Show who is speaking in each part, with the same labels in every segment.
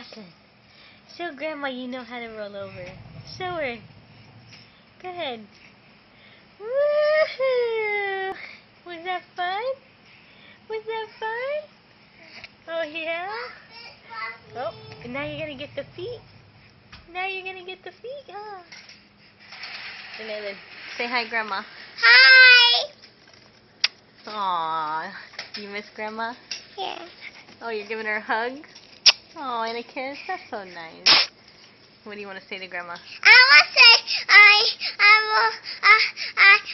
Speaker 1: Ashlyn, show Grandma you know how to roll over. Show her. Go ahead. Woohoo! Was that fun? Was that fun? Oh, yeah? Oh, and now you're going to get the feet. Now you're going to get the feet, huh? And then say hi, Grandma.
Speaker 2: Hi!
Speaker 1: Aww. You miss Grandma?
Speaker 2: Yeah.
Speaker 1: Oh, you're giving her a hug? Oh, and a kiss? That's so nice. What do you want to say to Grandma?
Speaker 2: I will say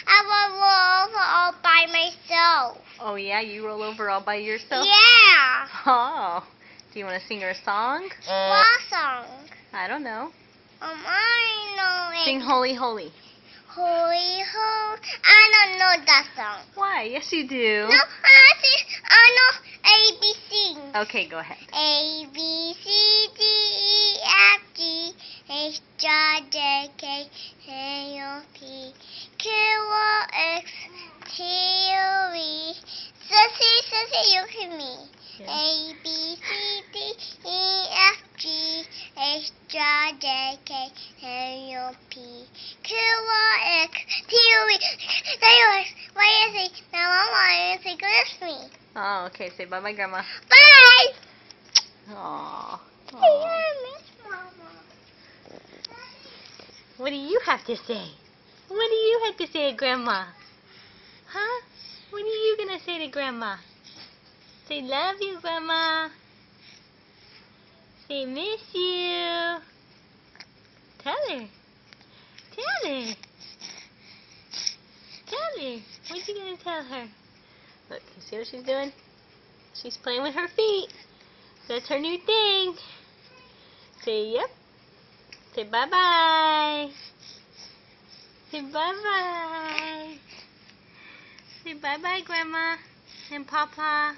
Speaker 2: I will roll over all by myself.
Speaker 1: Oh, yeah? You roll over all by yourself?
Speaker 2: Yeah.
Speaker 1: Oh. Do you want to sing her a song?
Speaker 2: What song?
Speaker 1: I don't know.
Speaker 2: I know it.
Speaker 1: Sing Holy Holy.
Speaker 2: Holy, holy. I don't know that song.
Speaker 1: Why? Yes, you do.
Speaker 2: No, I know ABC.
Speaker 1: Okay, go ahead.
Speaker 2: A, B, C, D, E, F, G, H, I, J, K, L, M, P, Q, R, X, T, U, V. So you can me.
Speaker 1: Yeah.
Speaker 2: A, B, C, D, E, F, G, H, I, J, K, L, M, P, Q, R, X, T, U, V. Why is it? Now I want to kiss me.
Speaker 1: Oh, okay. Say bye-bye, Grandma.
Speaker 2: Bye!
Speaker 1: Aww.
Speaker 2: I miss Mama.
Speaker 1: What do you have to say? What do you have to say to Grandma? Huh? What are you going to say to Grandma? Say love you, Grandma. Say miss you. Tell her. Tell her. Tell her. What you going to tell her? Look, you see what she's doing? She's playing with her feet. That's her new thing. Say yep. Say bye-bye. Say bye-bye. Say bye-bye, Grandma and Papa.